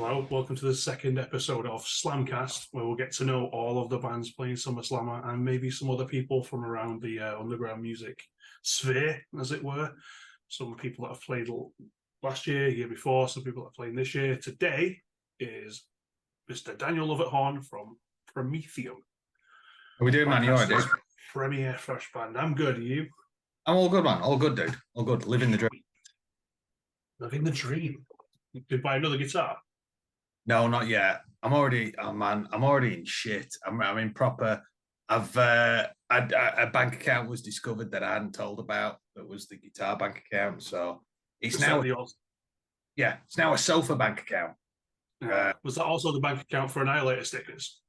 Hello, welcome to the second episode of Slamcast, where we'll get to know all of the bands playing SummerSlam and maybe some other people from around the underground music sphere, as it were. Some people that have played last year before, some people that are playing this year. Today is Mr. Daniel Lovett-Horn from Promethium. How we doing, man? You all right, dude? Premier fresh band. I'm good. Are you? I'm all good, man. All good, dude. All good. Living the dream. Living the dream. You could buy another guitar. No, not yet. I'm already in shit. I'm in proper. A bank account was discovered that I hadn't told about. That was the guitar bank account. So it's now a sofa bank account. Was that also the bank account for Annihilator stickers?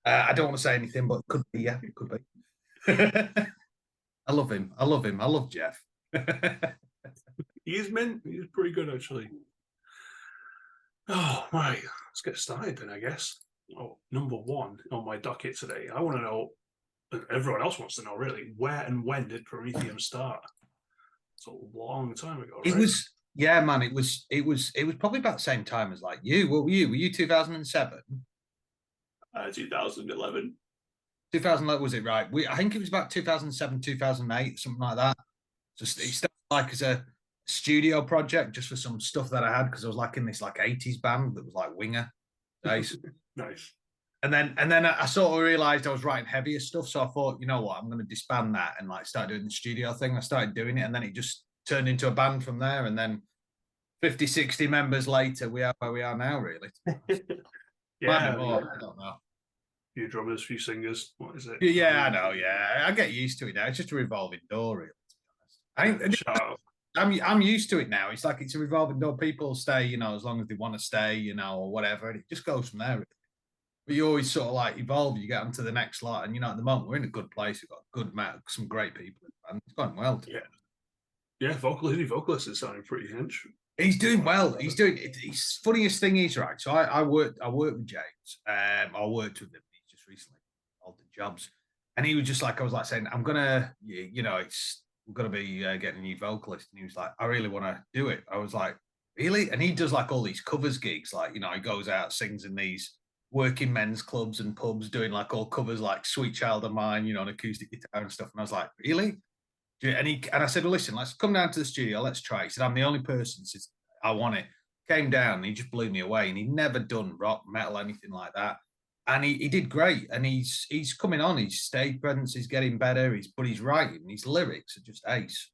I don't want to say anything, but it could be. Yeah, it could be. I love him. I love Jeff. He's pretty good, actually. Oh, right. Let's get started then, I guess. Oh, number one on my docket today. I want to know, and everyone else wants to know, really, where and when did Promethium start? It's a long time ago, right? It was, yeah, man. It was probably about the same time as like you. What were you? Were you 2007? 2011. 2011 was it right? I think it was about 2007, 2008, something like that. So it started like as a studio project just for some stuff that I had because I was like in this like 80s band that was like Winger. Nice. Nice. And then I sort of realized I was writing heavier stuff. So I thought, you know what, I'm going to disband that and like start doing the studio thing. I started doing it and then it just turned into a band from there. And then 50, 60 members later, we are where we are now, really. Yeah. I don't know. Few drummers, few singers. What is it? Yeah, I know. Yeah, I get used to it now. It's just a revolving door, really. To be honest. I'm used to it now. It's like it's a revolving door. People stay, you know, as long as they want to stay, you know, or whatever. And it just goes from there. Really. But you always sort of like evolve. You get onto the next lot, and you know, at the moment we're in a good place. We've got a good amount, some great people, and it's going well. Yeah. Vocalist is sounding pretty hench. He's doing well. He's doing it. His funniest thing is right. So I worked with James. I worked with him. He's just recently altered jobs, and he was just like I was like saying, I'm gonna, you know, we're going to be getting a new vocalist. And he was like, I really want to do it. I was like, really? And he does like all these covers gigs. Like, you know, he goes out, sings in these working men's clubs and pubs doing like all covers like Sweet Child of Mine, you know, an acoustic guitar and stuff. And I was like, really? And I said, well, listen, let's come down to the studio. Let's try. He said, I'm the only person since I want it. Came down and he just blew me away. And he'd never done rock, metal, anything like that. And he did great, and he's coming on. His stage presence is getting better. But he's writing. His lyrics are just ace.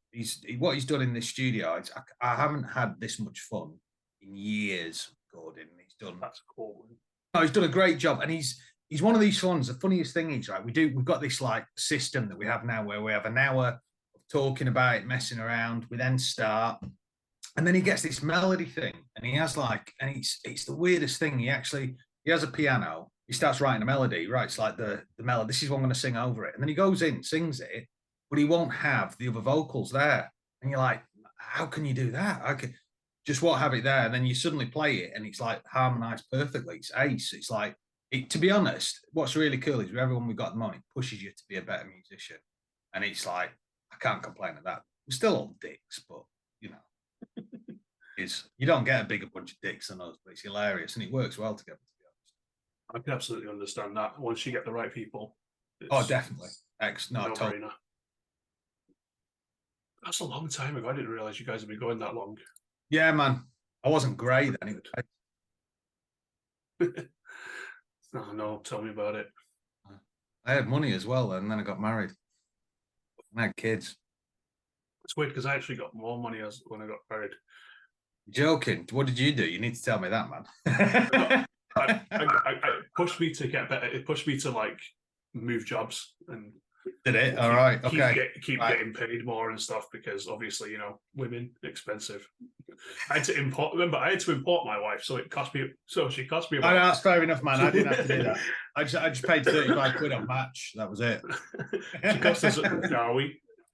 What he's done in this studio. I haven't had this much fun in years. Gordon, That's cool. No, he's done a great job, and he's one of these ones. The funniest thing is, right, we've got this like system that we have now where we have an hour of talking about it, messing around. We then start, and then he gets this melody thing, and he has like, and it's the weirdest thing. He has a piano. He starts writing a melody, writes like the melody. This is what I'm going to sing over it. And then he goes in, sings it, but he won't have the other vocals there. And you're like, how can you do that? Just what have it there. And then you suddenly play it and it's like harmonized perfectly. It's ace. It's like, to be honest, what's really cool is with everyone we've got at the moment, it pushes you to be a better musician. And it's like, I can't complain at that. We're still all dicks, but you know, you don't get a bigger bunch of dicks than us, but it's hilarious and it works well together. I can absolutely understand that. Once you get the right people. Oh, definitely. Totally. That's a long time ago. I didn't realize you guys had been going that long. Yeah, man. I wasn't great then. Oh, no, tell me about it. I had money as well, and then I got married. I had kids. It's weird because I actually got more money when I got married. Joking. What did you do? You need to tell me that, man. It pushed me to get better. It pushed me to like move jobs and did it? All right. Okay. Keep getting paid more and stuff because obviously, you know, women expensive. I had to import my wife, so it cost me. So she cost me. Oh, no, that's fair enough, man. I didn't have to do that. I just paid 35 quid on Match. That was it. She cost us. No,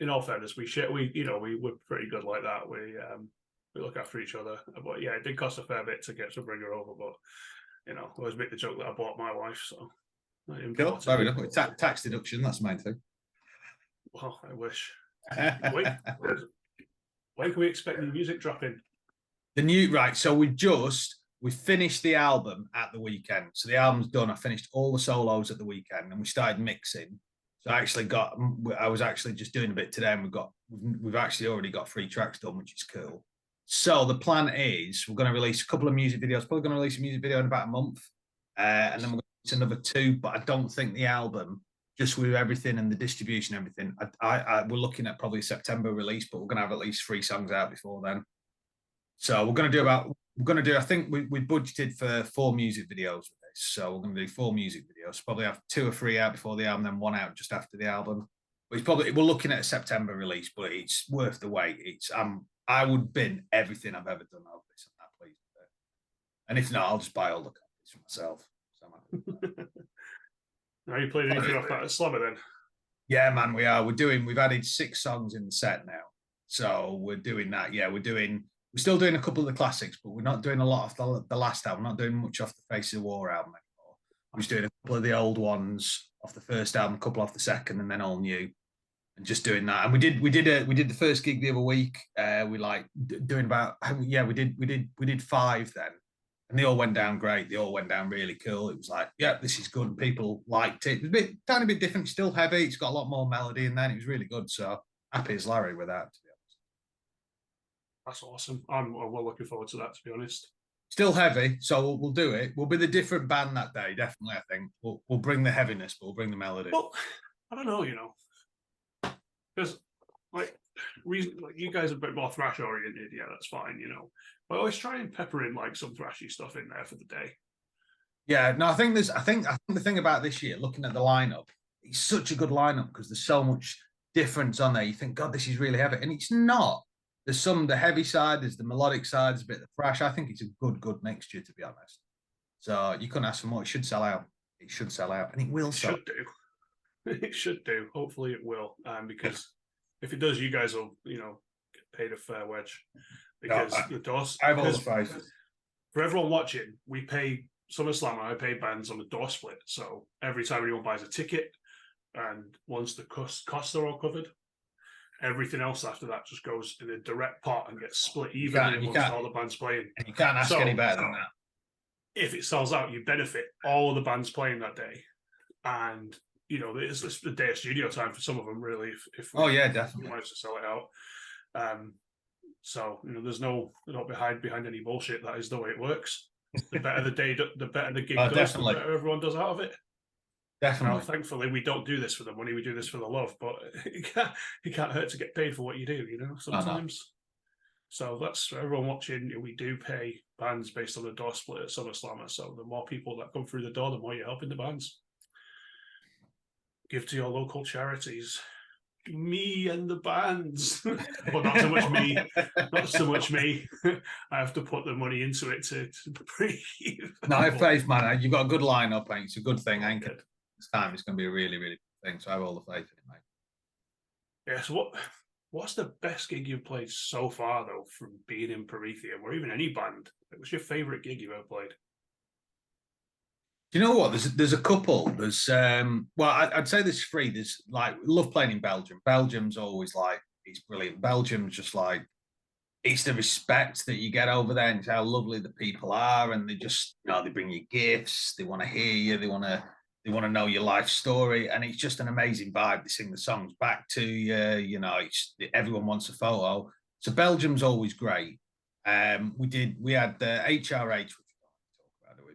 in all fairness, we're pretty good like that. We look after each other. But yeah, it did cost a fair bit to bring her over, but. You know, I always make the joke that I bought my wife, so. Cool, fair enough. Tax deduction, that's the main thing. Well, I wish. When can we expect new music dropping? Right, so we've just we finished the album at the weekend. So the album's done. I finished all the solos at the weekend, and we started mixing. So I was actually just doing a bit today, and we've actually already got 3 tracks done, which is cool. So the plan is we're going to release a couple of music videos. Probably going to release a music video in about a month, and then we're going to release another 2. But I don't think the album, just with everything and the distribution, and everything, we're looking at probably a September release. But we're going to have at least 3 songs out before then. So we're going to do. I think we budgeted for 4 music videos with this. So we're going to do 4 music videos. Probably have 2 or 3 out before the album, then 1 out just after the album. But we're looking at a September release, but it's worth the wait. I would bin everything I've ever done over this. I'm that pleased with it. And if not, I'll just buy all the copies for myself. So Are you playing anything off that Slammer then? Yeah, man, we are. We've added 6 songs in the set now. So we're doing that. Yeah, we're still doing a couple of the classics, but we're not doing a lot of the last album. We're not doing much off the Faces of War album anymore. I'm just doing a couple of the old ones off the first album, a couple off the second, and then all new. And just doing that. And we did the first gig the other week. We did 5 then, and they all went down great. They all went down really cool. It was like, yeah, this is good. People liked it. It was tiny bit different, still heavy. It's got a lot more melody in there. It was really good. So happy as Larry with that, to be honest. That's awesome. I'm well looking forward to that, to be honest. Still heavy, so we'll do it. We'll be the different band that day, definitely. I think we'll bring the heaviness, but we'll bring the melody. Well, I don't know, because you guys are a bit more thrash oriented. Yeah, that's fine, But I always try and pepper in some thrashy stuff in there for the day. Yeah, no, I think the thing about this year, looking at the lineup, it's such a good lineup because there's so much difference on there. You think, God, this is really heavy, and it's not. There's the heavy side, there's the melodic side, there's a bit of the thrash. I think it's a good mixture, to be honest. So you couldn't ask for more. It should sell out. It should sell out, and it will sell. Should do. It should do. Hopefully it will, because if it does, you guys will, get paid a fair wedge. Because the doors. I have all the prices. For everyone watching, we pay SummerSlam. I pay bands on the door split. So every time anyone buys a ticket, and once the costs are all covered, everything else after that just goes in a direct pot and gets split evenly amongst all the bands playing. And you can't ask any better than that. If it sells out, you benefit all of the bands playing that day, and it's the day of studio time for some of them, really. If definitely manage to sell it out. So they're not behind any bullshit. That is the way it works. The better the day, the better the gig goes, definitely. The better everyone does out of it. Definitely. Thankfully, we don't do this for the money. We do this for the love. But it can't hurt to get paid for what you do. Sometimes. So that's for everyone watching. We do pay bands based on the door split at SummerSlam. So the more people that come through the door, the more you're helping the bands. Give to your local charities. Me and the bands. Well, not so much me. Not so much me. I have to put the money into it to breathe. No, I have faith, man. You've got a good lineup, mate. It's a good thing, ain't it? This time it's going to be a really, really good thing. So I have all the faith in it, mate. Yeah, so what's the best gig you've played so far, though, from being in Promethium or even any band? What's your favourite gig you've ever played? Do you know what? There's a couple. I'd say there's 3. There's love playing in Belgium. Belgium's always it's brilliant. Belgium's just it's the respect that you get over there, and it's how lovely the people are, and they just they bring you gifts. They want to hear you. They want to know your life story, and it's just an amazing vibe. They sing the songs back to you. Everyone wants a photo. So Belgium's always great. We had the HRH.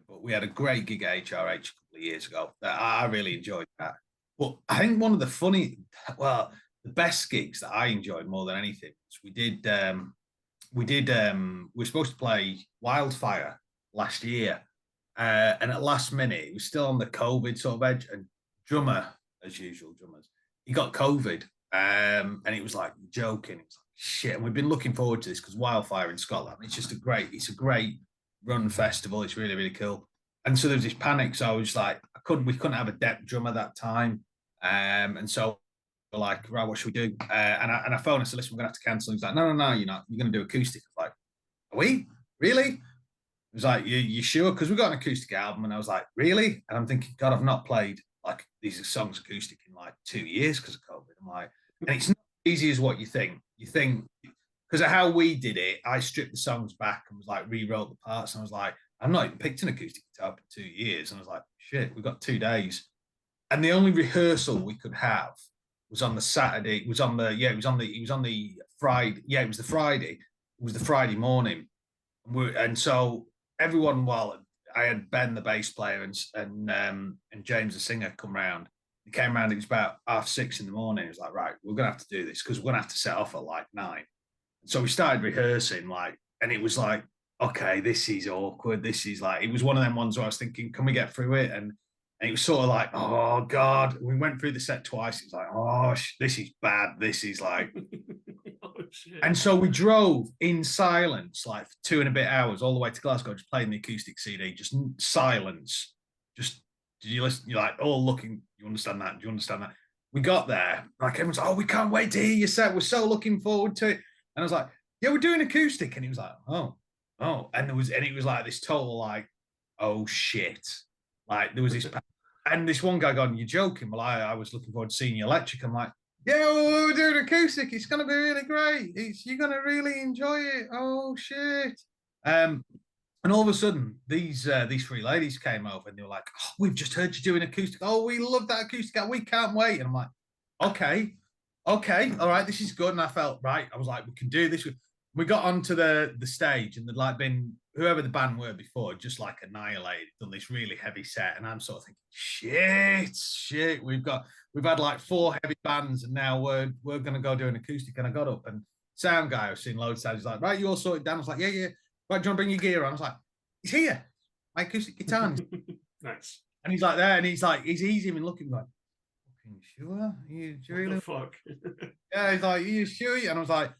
But we had a great gig at HRH a couple of years ago. I really enjoyed that. But I think one of the best gigs that I enjoyed more than anything was we were supposed to play Wildfire last year. And at last minute, it was still on the COVID sort of edge. And drummer, as usual, he got COVID. And it was joking. It was shit. And we've been looking forward to this because Wildfire in Scotland, it's a great run festival. It's really, really cool. And so there was this panic. So I was we couldn't have a depth drummer that time. And so we're right, what should we do? And I phoned, I said, listen, we're going to have to cancel. He's like, no, you're not. You're going to do acoustic. I was like, are we? Really? He was like, you sure? Because we got an acoustic album. And I was like, really? And I'm thinking, God, I've not played these songs acoustic in 2 years because of COVID. I'm like, and it's not as easy as what you think. You think, because of how we did it, I stripped the songs back and was rewrote the parts. And I was like, I've not even picked an acoustic guitar for 2 years. And I was like, shit, we've got 2 days. And the only rehearsal we could have was on the Saturday. It was on the Friday. Yeah, it was the Friday. It was the Friday morning. And so everyone, well, I had Ben, the bass player, and James, the singer, come round. He came round. It was about 6:30 in the morning. He was like, right, we're gonna have to do this because we're gonna have to set off at like 9. So we started rehearsing, and it was like, okay, this is awkward. This is like, it was one of them ones where I was thinking, can we get through it? And it was sort of like, oh God. We went through the set twice. It was like, oh, this is bad. This is like, Oh, shit. and so we drove in silence, like for 2.5 hours, all the way to Glasgow, just playing the acoustic CD, just silence. Just, did you listen? You're like, all looking, you understand that? Do you understand that? We got there, like everyone's like, oh, we can't wait to hear your set. We're so looking forward to it. And I was like, yeah, we're doing acoustic. And he was like, oh. And it was like this total, like, oh shit. Like there was this, and this one guy going, you're joking. Well, I was looking forward to seeing you electric. I'm like, yeah, well, we're doing acoustic. It's going to be really great. You're going to really enjoy it. Oh shit. And all of a sudden, these 3 ladies came over and they were like, oh, we've just heard you doing acoustic. Oh, we love that acoustic. We can't wait. And I'm like, okay, all right, this is good. And I felt, right, I was like, we can do this. We got onto the stage and there'd like been, whoever the band were before, just like annihilated, done this really heavy set. And I'm sort of thinking, shit, we've had like 4 heavy bands and now we're going to go do an acoustic. And I got up and sound guy, I've seen loads of times, he's like, right, you all sorted down. I was like, yeah. Right, do you want to bring your gear on? I was like, he's here. My acoustic guitar. Nice. And he's like there, and he's even looking like, fucking sure? Are you really? What the fuck? Yeah, he's like, are you sure? And I was like,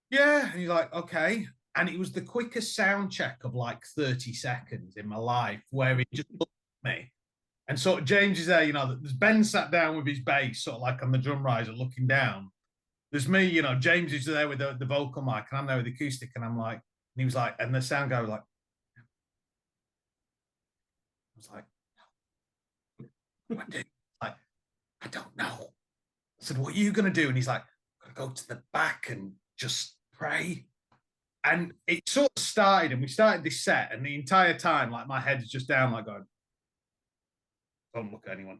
yeah. And he's like, okay. And it was the quickest sound check of like 30 seconds in my life where he just looked at me. And sort of James is there, there's Ben sat down with his bass, sort of like on the drum riser looking down. There's me, James is there with the vocal mic, and I'm there with the acoustic, and I'm like, and he was like, and the sound guy was like, I was like, what do? Like, I don't know. I said, what are you going to do? And he's like, I'm going to go to the back and just pray. And it sort of started, and we started this set, and the entire time, like, my head is just down, like, going, don't look at anyone,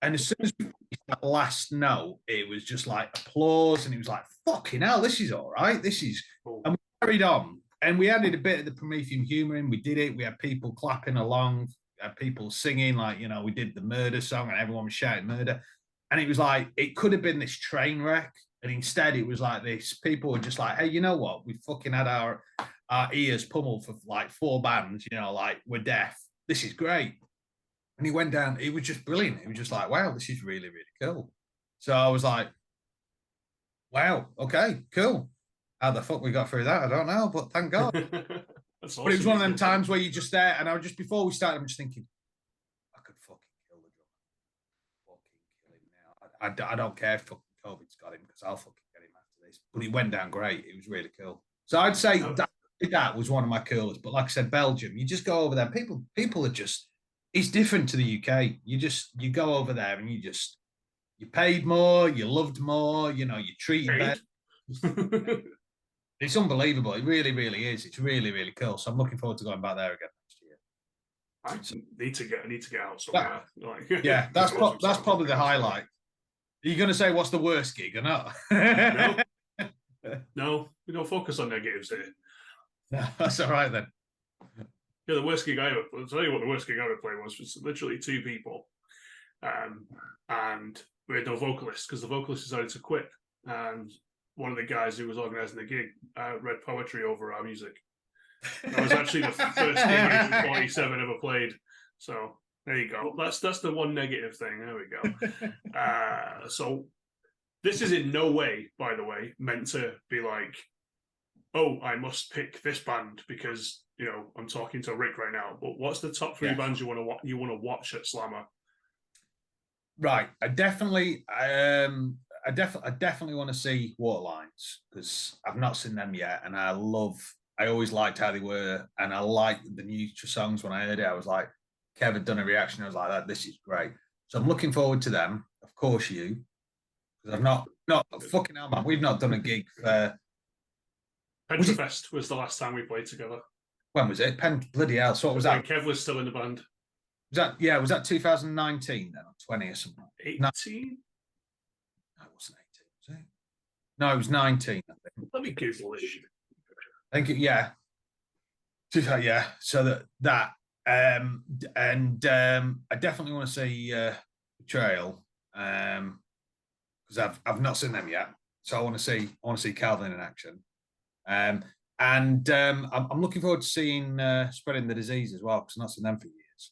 and as soon as we finished that last note, it was just like applause, and it was like, fucking hell, this is all right. This is, and we carried on, and we added a bit of the Promethium humor in. We did it. We had people clapping along, we had people singing, like, we did the murder song, and everyone was shouting murder. And it was like, it could have been this train wreck, and instead it was like this. People were just like, hey, you know what? We fucking had our ears pummeled for like 4 bands, like, we're deaf. This is great. And he went down, it was just brilliant. It was just like, wow, this is really, really cool. So I was like, wow, okay, cool. How the fuck we got through that, I don't know, but thank God. Awesome, but it was one of them times where you're just there, and I was just, before we started, I'm just thinking, I could fucking kill the drummer. Fucking kill him now. I don't care if fucking COVID's got him, because I'll fucking get him after this. But it went down great. It was really cool. So I'd say that was one of my coolest. But like I said, Belgium, you just go over there. People are just, it's different to the UK. You go over there and you paid more, you loved more, you treated better. It's unbelievable. It really, really is. It's really, really cool. So I'm looking forward to going back there again next year. I need to get out somewhere. Yeah, that's probably the highlight. Are you going to say what's the worst gig or not? No, we don't focus on negatives here. No, that's all right then. Yeah, the worst gig I'll tell you what the worst gig I ever played was literally 2 people. And we had no vocalist because the vocalist decided to quit. And one of the guys who was organising the gig read poetry over our music. That was actually the first gig Agent 47 ever played. So there you go. That's the one negative thing. There we go. So this is in no way, by the way, meant to be like, oh, I must pick this band because I'm talking to Rick right now. But what's the top 3 bands you want to watch at Slammer? Right, I definitely want to see Waterlines because I've not seen them yet, and I always liked how they were, and I liked the new songs. When I heard it, I was like, Kev had done a reaction, I was like, this is great. So I'm looking forward to them. Of course, because I've not fucking hell, man. We've not done a gig for. Petrofest was the last time we played together. when was it? Bloody hell! So what was When that? Kev was still in the band. Was that 2019 then, or 20 or something? 18? No, it wasn't 18, was it? No, it was 19. I think. Let me Google this shit. I think yeah. Yeah. So I definitely want to see Betrayal because I've not seen them yet. So I want to see Calvin in action. I'm looking forward to seeing Spreading the Disease as well because I've not seen them for years.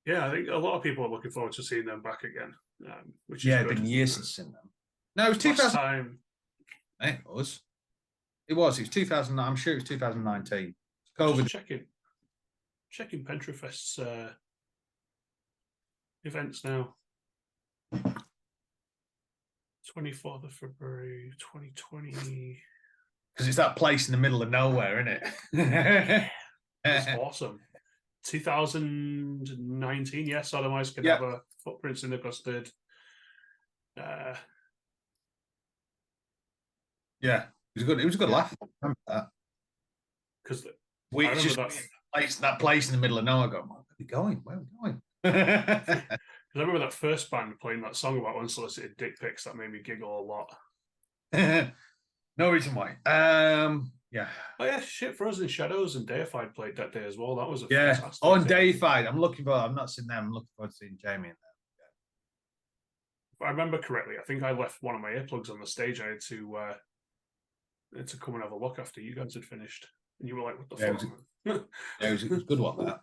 Yeah, I think a lot of people are looking forward to seeing them back again, which is Yeah, good. it's been years since I've seen them. No, it was 2000. Time. It was. It was 2000. I'm sure it was 2019. COVID. Just checking Pentrafest's events now. 24th of February 2020. Because it's that place in the middle of nowhere, isn't it? It's awesome. 2019, yes, Sodomites can have a Footprints in the Custard. Yeah, it was a good laugh. I remember that. Because it's just that place in the middle of nowhere. Where are we going? Where are we going? Because I remember that first band playing that song about unsolicited dick pics that made me giggle a lot. No reason why. Yeah. Oh yeah, Shit Frozen Shadows and Deified played that day as well. That was a fantastic. Oh, and Deified. I've not seen them. I'm looking forward to seeing Jamie in them. If I remember correctly, I think I left one of my earplugs on the stage. I had to come and have a look after you guys had finished, and you were like, "What the fuck?" It was a good one. That.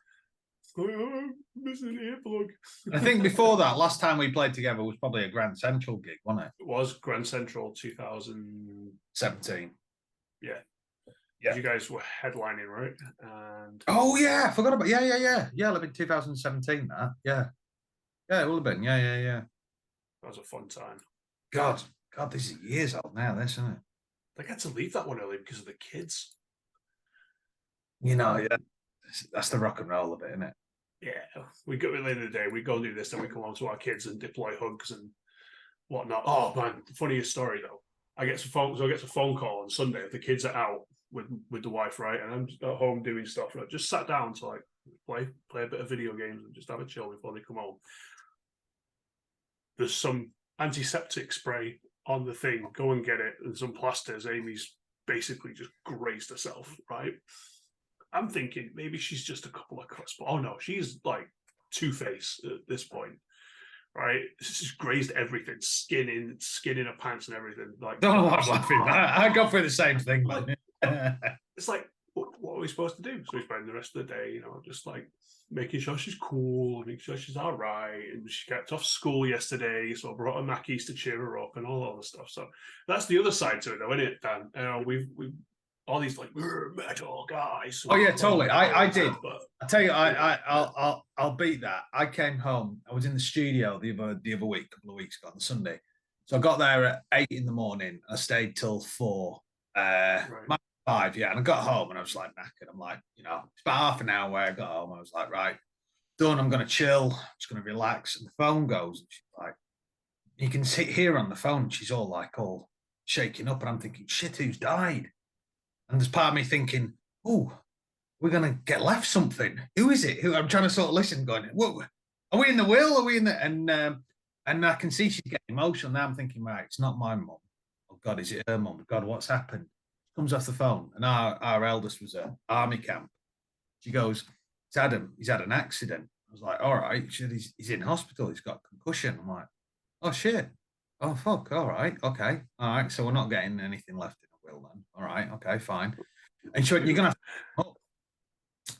Oh, missing an earplug. I think before that, last time we played together was probably a Grand Central gig, wasn't it? It was Grand Central 2017. Yeah. You guys were headlining, right? And oh yeah, I forgot about yeah. It'll have been 2017. That yeah, it will have been yeah. That was a fun time. God, this is years old now, this, isn't it? They had to leave that one early because of the kids. Yeah, that's the rock and roll of it, isn't it? Yeah, we go at the end of the day, we go and do this, then we come home to our kids and deploy hugs and whatnot. Oh man, the funniest story though. I get a phone call on Sunday if the kids are out with the wife, right? And I'm at home doing stuff. And I just sat down to like play a bit of video games and just have a chill before they come home. There's some antiseptic spray on the thing. Go and get it, and some plasters. Amy's basically just grazed herself, right? I'm thinking maybe she's just a couple of cuts, but oh no, she's like Two-Face at this point, right? She's grazed everything, skin in her pants and everything. Like, I'm laughing. I go through the same thing, man. It's like, what are we supposed to do? So we spend the rest of the day, just like making sure she's cool, making sure she's all right. And she got off school yesterday, so I brought her Mackies to cheer her up and all that other stuff. So that's the other side to it, though, isn't it, Dan? We've all these like metal guys. Oh yeah, totally. I did. But I tell you, I'll beat that. I came home. I was in the studio the other week, a couple of weeks ago on Sunday. So I got there at 8 in the morning. I stayed till 4. Right. 5, yeah. And I got home and I was like knackered. I'm like, it's about half an hour where I got home. I was like, right, done. I'm going to chill. I'm just going to relax. And the phone goes. And she's like, you can hear on the phone. She's all shaking up. And I'm thinking, shit, who's died? And there's part of me thinking, oh, we're going to get left something. Who is it? Who? I'm trying to sort of listen, going, what? Are we in the will? Are we in the... And I can see she's getting emotional now. I'm thinking, right, it's not my mum. Oh, God, is it her mum? God, what's happened? She comes off the phone. And our eldest was at army camp. She goes, it's Adam. He's had an accident. I was like, all right. She said, he's in hospital. He's got concussion. I'm like, oh, shit. Oh, fuck. All right. Okay. All right. So we're not getting anything left in the will then. All right. Okay, fine. And she went, you're going to have to...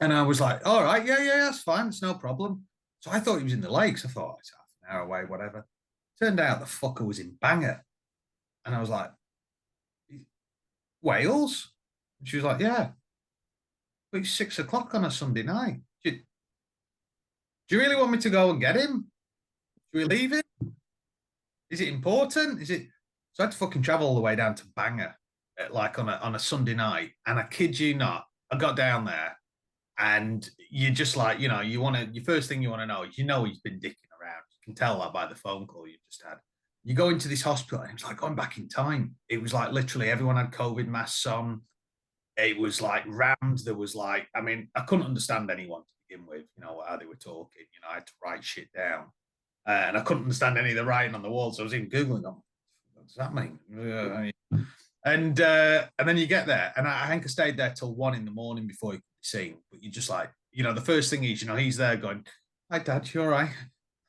And I was like, all right. Yeah, that's fine. It's no problem. So I thought he was in the lakes. I thought, it's half an hour away, whatever. Turned out the fucker was in Bangor. And I was like, Wales? And she was like, yeah. But it's 6 o'clock on a Sunday night. Do you really want me to go and get him? Should we leave it? Is it important? Is it? So I had to fucking travel all the way down to Bangor, on a Sunday night. And I kid you not, I got down there, and you're just like, your first thing you want to know is, he's been dicking around. You can tell that by the phone call you just had. You go into this hospital, and it was like going back in time. It was like literally everyone had COVID masks on. It was like rammed. There was like, I mean, I couldn't understand anyone to begin with, you know, how they were talking. You know, I had to write shit down. And I couldn't understand any of the writing on the wall. So I was even Googling them. What does that mean? And then you get there. And I think I stayed there till 1 a.m. before you could be seen. But you're just like, you know, the first thing is, you know, he's there going, "Hi, Dad, you all right?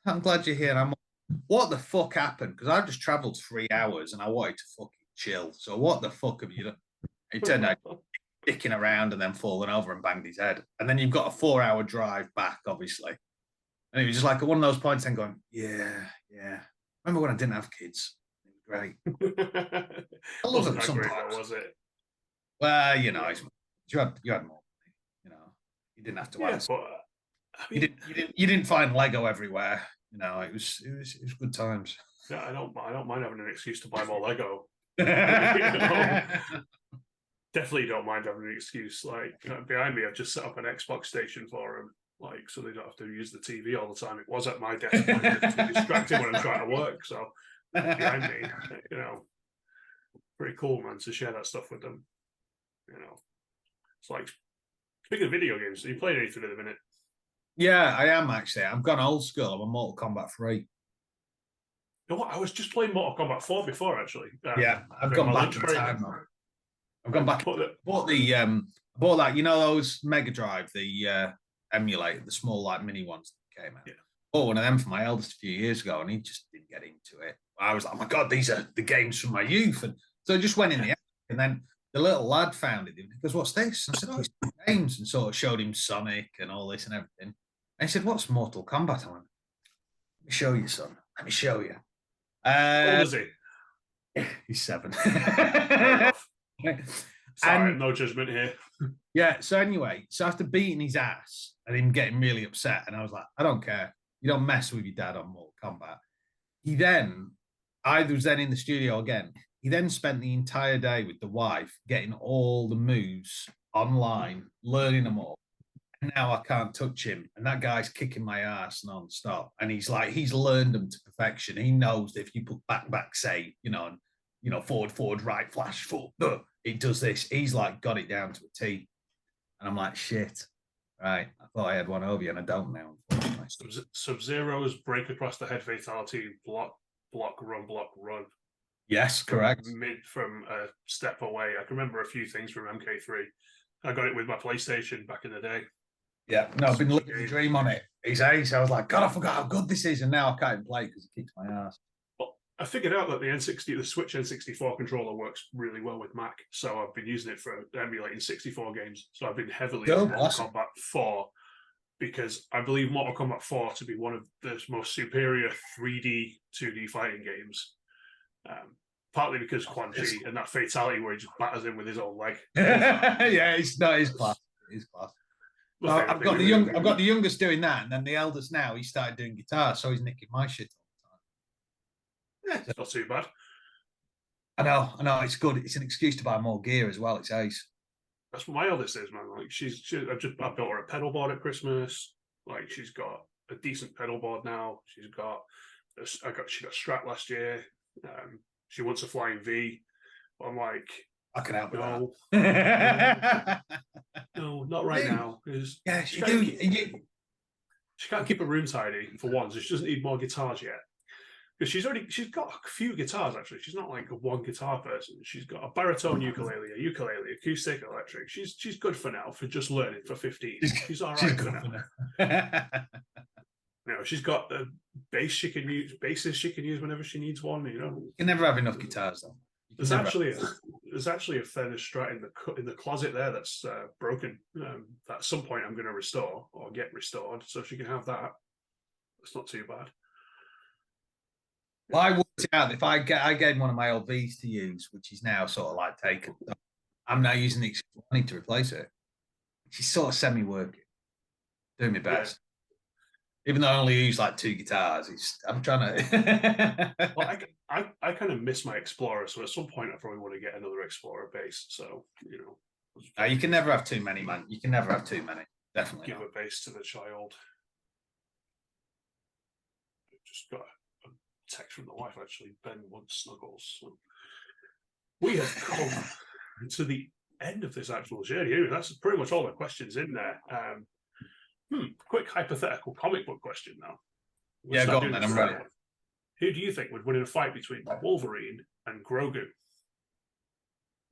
I'm glad you're here." And I'm like, what the fuck happened? Because I've just traveled 3 hours and I wanted to fucking chill. So what the fuck have you done? He turned out dicking around and then falling over and banged his head. And then you've got a 4-hour drive back, obviously. And it was just like one of those points then going, yeah. Remember when I didn't have kids? It was great. I love them sometimes. Was it? Well, you know, you had more money, you know. You didn't have to have but I mean, you didn't find Lego everywhere. You know, it was good times. Yeah, I don't mind having an excuse to buy more Lego. Definitely don't mind having an excuse. Like behind me, I've just set up an Xbox station for them, like so they don't have to use the TV all the time. It was at my desk, to be distracted when I'm trying to work. So behind me, you know, pretty cool, man, to share that stuff with them. You know, it's like speaking of video games, are you playing anything at the minute? Yeah, I am actually. I've gone old school. I'm a Mortal Kombat 3. You know what? I was just playing Mortal Kombat 4 before, actually. Yeah, I've gone back in time now. I've gone back. Bought that. You know those Mega Drive, the emulator, the small like mini ones that came out. Yeah. Bought one of them for my eldest a few years ago, and he just didn't get into it. I was like, oh my god, these are the games from my youth, and so I just went in the and then the little lad found it. He goes, "What's this?" And I said, "Oh, it's games," and sort of showed him Sonic and all this and everything. And he said, "What's Mortal Kombat?" I went, "Let me show you, son. Let me show you." How old is he? He's 7. Sorry, no judgment here. Yeah. So anyway, so after beating his ass and him getting really upset, and I was like, I don't care. You don't mess with your dad on Mortal Kombat. I was then in the studio again. He then spent the entire day with the wife getting all the moves online, learning them all. And now I can't touch him. And that guy's kicking my ass non-stop. And he's learned them to perfection. He knows that if you put back, say, forward, right, flash, forward, it does this. He's like got it down to a T. And I'm like, shit. Right. I thought I had one over you, and I don't now. Sub-Zero's break across the head fatality, block, run. Yes, correct. From a step away. I can remember a few things from MK3. I got it with my PlayStation back in the day. Yeah, no, I've been living the dream on it. He's ace. I was like, God, I forgot how good this is, and now I can't even play because it kicks my ass. Well, I figured out that the Switch N64 controller works really well with Mac, so I've been using it for emulating 64 games. So I've been heavily on Mortal Kombat 4 because I believe Mortal Kombat 4 to be one of the most superior 3D, 2D fighting games. Partly because Quan Chi and that fatality where he just batters him with his own leg. Yeah, it's not his class. His class. Well, I've got the youngest doing that, and then the eldest now he started doing guitar, so he's nicking my shit all the time. Yeah, it's not too bad. I know, it's good. It's an excuse to buy more gear as well. It's ace. That's what my eldest is, man. Like I built her a pedal board at Christmas. Like she's got a decent pedal board now. She got Strat last year. She wants a flying V. I'm like, I can help with that. No, not right now. Yeah, she can't keep her room tidy for one, so she doesn't need more guitars yet. Because she's got a few guitars actually. She's not like a one guitar person. She's got a baritone ukulele, acoustic, electric. She's good for now for just learning for 15. She's all right for now. She's got a bass she can use whenever she needs one. You can never have enough guitars though. There's actually a Fender Strat in the closet there that's broken. That at some point I'm going to restore or get restored, so she can have that. It's not too bad. Well, I worked it out. If I gave one of my old V's to use, which is now sort of like taken, I'm now using the money to replace it. She's sort of semi-working, doing my best. Yeah. Even though I only use like 2 guitars, I'm trying to. Well, I kind of miss my Explorer, so at some point I probably want to get another Explorer bass. So you can never have too many, man. You can never have too many. Definitely give a bass to the child. Just got a text from the wife actually. Ben wants snuggles. So we have come to the end of this actual journey. That's pretty much all the questions in there. Quick hypothetical comic book question now. Yeah, go on then. I'm ready. Who do you think would win in a fight between Wolverine and Grogu?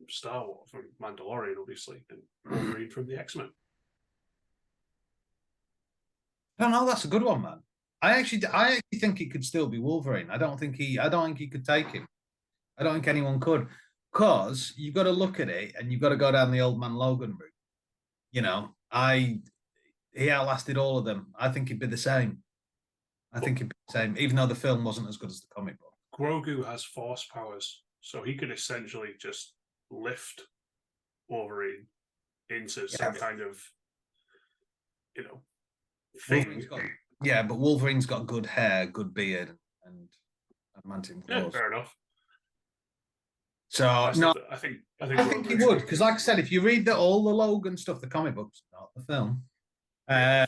Star Wars from Mandalorian, obviously, and Wolverine from the X-Men. I don't know. That's a good one, man. I actually think it could still be Wolverine. I don't think he could take him. I don't think anyone could, because you've got to look at it and you've got to go down the old man Logan route. You know, he outlasted all of them. I think he'd be the same. I think he'd be the same, even though the film wasn't as good as the comic book. Grogu has force powers, so he could essentially just lift Wolverine into some kind of, thing. But Wolverine's got good hair, good beard, and adamantium claws. Yeah, fair enough. So I think he would, because like I said, if you read all the Logan stuff, the comic books, not the film. I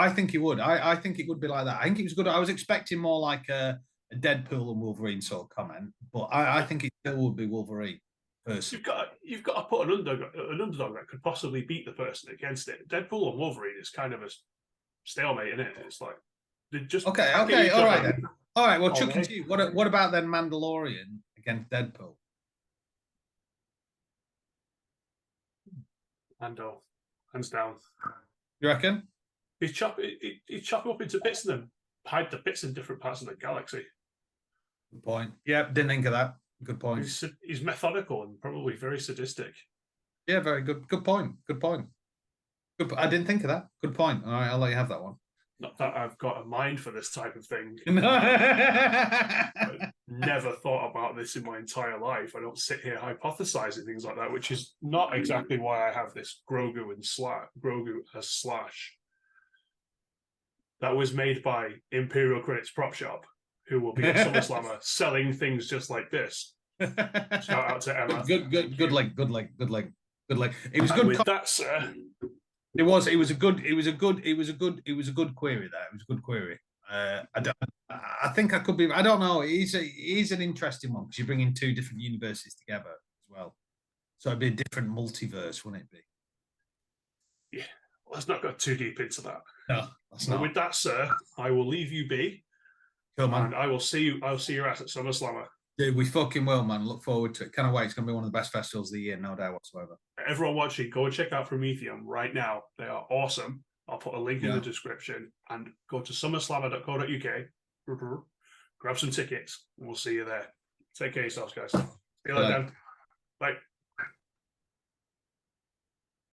think he would. I think it would be like that. I think it was good. I was expecting more like a Deadpool and Wolverine sort of comment, but I think it still would be Wolverine. You've got to put an underdog that could possibly beat the person against it. Deadpool and Wolverine is kind of a stalemate, isn't it? It's like they just okay, all right then. All right, well, Chuck and you. What about then Mandalorian against Deadpool? Mando, hands down. You reckon? He's chop up into bits and then hide the bits in different parts of the galaxy. Good point. Yeah, didn't think of that. Good point. He's methodical and probably very sadistic. Yeah, very good. Good point. Good point. I didn't think of that. Good point. All right, I'll let you have that one. Not that I've got a mind for this type of thing. I've never thought about this in my entire life. I don't sit here hypothesizing things like that, which is not exactly why I have this Grogu as Slash. That was made by Imperial Critics Prop Shop, who will be at SummerSlammer selling things just like this. Shout out to Emma. Good leg. It was good. With that, sir. It was a good query there. It was a good query. I think I could be. I don't know. It is an interesting one because you're bringing two different universes together as well. So it'd be a different multiverse, wouldn't it be? Yeah. Let's not go too deep into that. No, that's not. With that, sir, I will leave you be. Cool, man. And I will see you. I'll see your ass at SummerSlammer. Dude, we fucking will, man. Look forward to it. Can't wait. It's going to be one of the best festivals of the year, no doubt whatsoever. Everyone watching, go and check out Promethium right now. They are awesome. I'll put a link in the description and go to summerslammer.co.uk. Grab some tickets and we'll see you there. Take care of yourselves, guys. See you later. Bye.